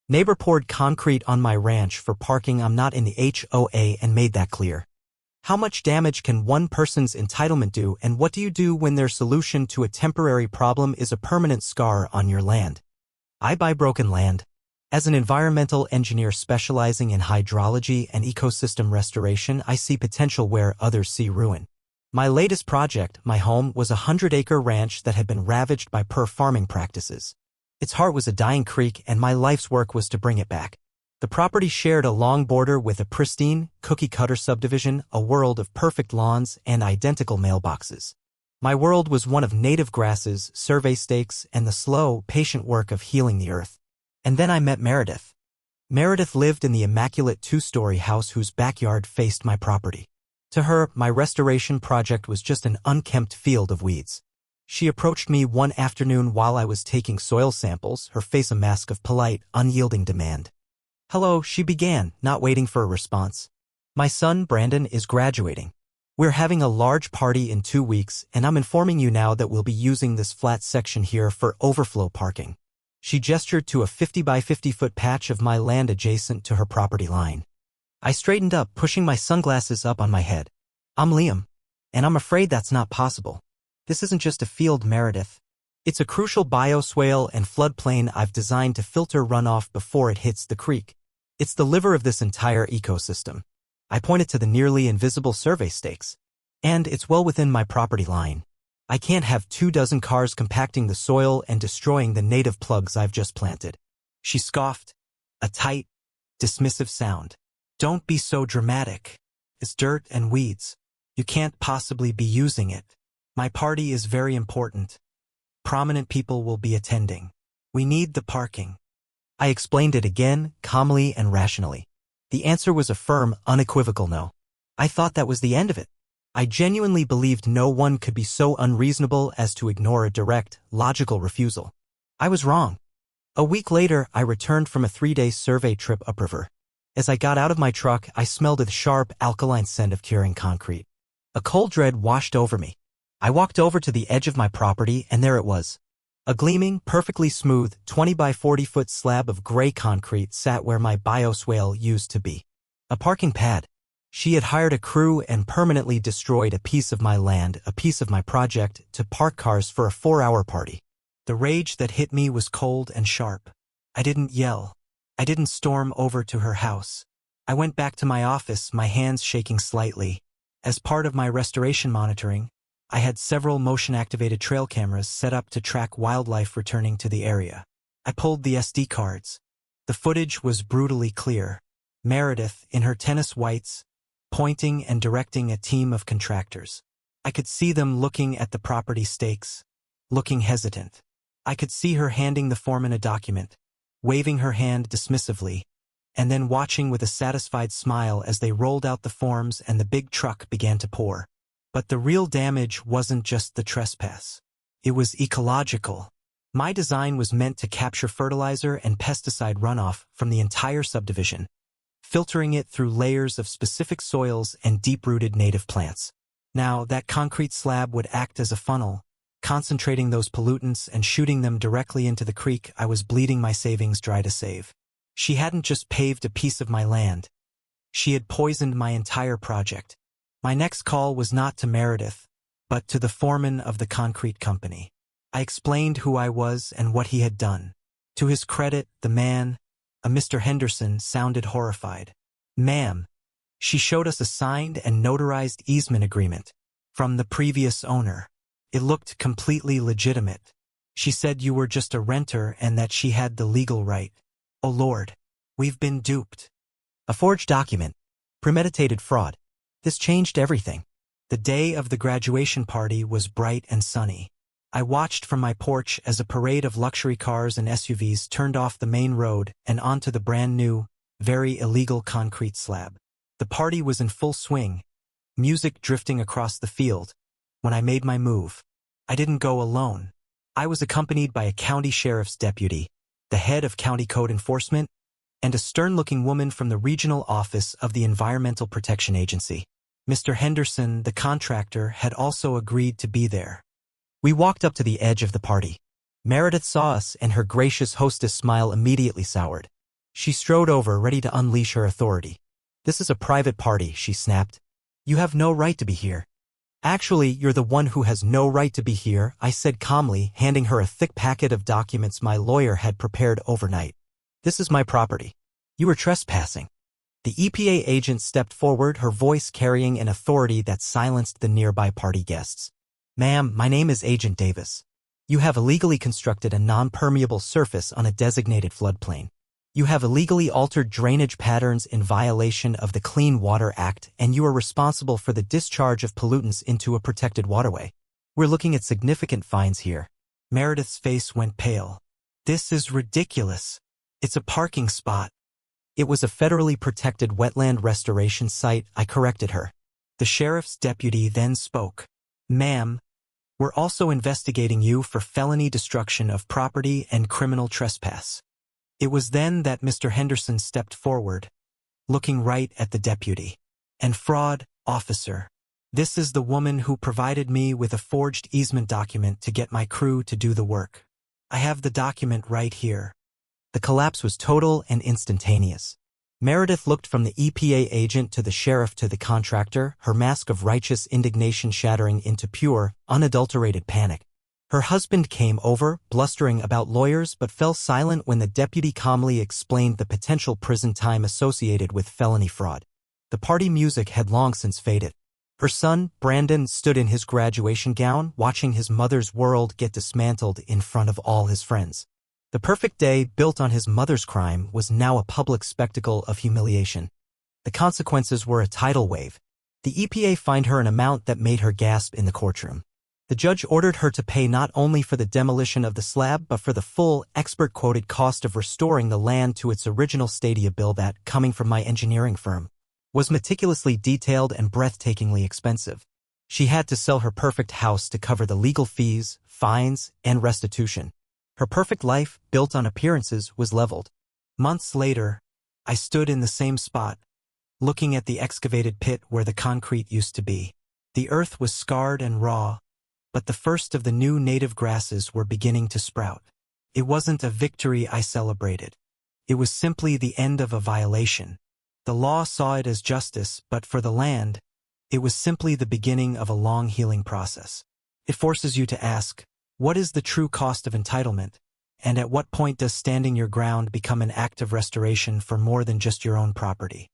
Neighbor poured concrete on my ranch for parking. I'm not in the HOA and made that clear. How much damage can one person's entitlement do, and what do you do when their solution to a temporary problem is a permanent scar on your land? I buy broken land. As an environmental engineer specializing in hydrology and ecosystem restoration, I see potential where others see ruin. My latest project, my home, was a 100-acre ranch that had been ravaged by poor farming practices. Its heart was a dying creek, and my life's work was to bring it back. The property shared a long border with a pristine, cookie-cutter subdivision, a world of perfect lawns and identical mailboxes. My world was one of native grasses, survey stakes, and the slow, patient work of healing the earth. And then I met Meredith. Meredith lived in the immaculate 2-story house whose backyard faced my property. To her, my restoration project was just an unkempt field of weeds. She approached me one afternoon while I was taking soil samples, her face a mask of polite, unyielding demand. "Hello," she began, not waiting for a response. "My son, Brandon, is graduating. We're having a large party in 2 weeks, and I'm informing you now that we'll be using this flat section here for overflow parking." She gestured to a 50 by 50-foot patch of my land adjacent to her property line. I straightened up, pushing my sunglasses up on my head. "I'm Liam, and I'm afraid that's not possible. This isn't just a field, Meredith. It's a crucial bioswale and floodplain I've designed to filter runoff before it hits the creek. It's the liver of this entire ecosystem." I pointed to the nearly invisible survey stakes. "And it's well within my property line. I can't have 24 cars compacting the soil and destroying the native plugs I've just planted." She scoffed, a tight, dismissive sound. "Don't be so dramatic. It's dirt and weeds. You can't possibly be using it. My party is very important. Prominent people will be attending. We need the parking." I explained it again, calmly and rationally. The answer was a firm, unequivocal no. I thought that was the end of it. I genuinely believed no one could be so unreasonable as to ignore a direct, logical refusal. I was wrong. A week later, I returned from a 3-day survey trip upriver. As I got out of my truck, I smelled the sharp, alkaline scent of curing concrete. A cold dread washed over me. I walked over to the edge of my property, and there it was. A gleaming, perfectly smooth, 20 by 40-foot slab of gray concrete sat where my bioswale used to be. A parking pad. She had hired a crew and permanently destroyed a piece of my land, a piece of my project, to park cars for a 4-hour party. The rage that hit me was cold and sharp. I didn't yell. I didn't storm over to her house. I went back to my office, my hands shaking slightly. As part of my restoration monitoring, I had several motion-activated trail cameras set up to track wildlife returning to the area. I pulled the SD cards. The footage was brutally clear. Meredith, in her tennis whites, pointing and directing a team of contractors. I could see them looking at the property stakes, looking hesitant. I could see her handing the foreman a document, waving her hand dismissively, and then watching with a satisfied smile as they rolled out the forms and the big truck began to pour. But the real damage wasn't just the trespass. It was ecological. My design was meant to capture fertilizer and pesticide runoff from the entire subdivision, filtering it through layers of specific soils and deep-rooted native plants. Now, that concrete slab would act as a funnel, concentrating those pollutants and shooting them directly into the creek I was bleeding my savings dry to save. She hadn't just paved a piece of my land. She had poisoned my entire project. My next call was not to Meredith, but to the foreman of the concrete company. I explained who I was and what he had done. To his credit, the man, a Mr. Henderson, sounded horrified. "Ma'am," she showed us a signed and notarized easement agreement from the previous owner. It looked completely legitimate. She said you were just a renter and that she had the legal right. Oh Lord, we've been duped. A forged document. Premeditated fraud. This changed everything. The day of the graduation party was bright and sunny. I watched from my porch as a parade of luxury cars and SUVs turned off the main road and onto the brand new, very illegal concrete slab. The party was in full swing, music drifting across the field. When I made my move, I didn't go alone. I was accompanied by a county sheriff's deputy, the head of county code enforcement, and a stern-looking woman from the regional office of the Environmental Protection Agency. Mr. Henderson, the contractor, had also agreed to be there. We walked up to the edge of the party. Meredith saw us, and her gracious hostess smile immediately soured. She strode over, ready to unleash her authority. "This is a private party," she snapped. "You have no right to be here." "Actually, you're the one who has no right to be here," I said calmly, handing her a thick packet of documents my lawyer had prepared overnight. "This is my property. You are trespassing." The EPA agent stepped forward, her voice carrying an authority that silenced the nearby party guests. "Ma'am, my name is Agent Davis. You have illegally constructed a non-permeable surface on a designated floodplain. You have illegally altered drainage patterns in violation of the Clean Water Act, and you are responsible for the discharge of pollutants into a protected waterway. We're looking at significant fines here." Meredith's face went pale. "This is ridiculous. It's a parking spot." "It was a federally protected wetland restoration site," I corrected her. The sheriff's deputy then spoke. "Ma'am, we're also investigating you for felony destruction of property and criminal trespass." It was then that Mr. Henderson stepped forward, looking right at the deputy. "And fraud, officer. This is the woman who provided me with a forged easement document to get my crew to do the work. I have the document right here." The collapse was total and instantaneous. Meredith looked from the EPA agent to the sheriff to the contractor, her mask of righteous indignation shattering into pure, unadulterated panic. Her husband came over, blustering about lawyers, but fell silent when the deputy calmly explained the potential prison time associated with felony fraud. The party music had long since faded. Her son, Brandon, stood in his graduation gown, watching his mother's world get dismantled in front of all his friends. The perfect day, built on his mother's crime, was now a public spectacle of humiliation. The consequences were a tidal wave. The EPA fined her an amount that made her gasp in the courtroom. The judge ordered her to pay not only for the demolition of the slab but for the full, expert-quoted cost of restoring the land to its original stadia bill that, coming from my engineering firm, was meticulously detailed and breathtakingly expensive. She had to sell her perfect house to cover the legal fees, fines, and restitution. Her perfect life, built on appearances, was leveled. Months later, I stood in the same spot, looking at the excavated pit where the concrete used to be. The earth was scarred and raw, but the first of the new native grasses were beginning to sprout. It wasn't a victory I celebrated. It was simply the end of a violation. The law saw it as justice, but for the land, it was simply the beginning of a long healing process. It forces you to ask, what is the true cost of entitlement? And at what point does standing your ground become an act of restoration for more than just your own property?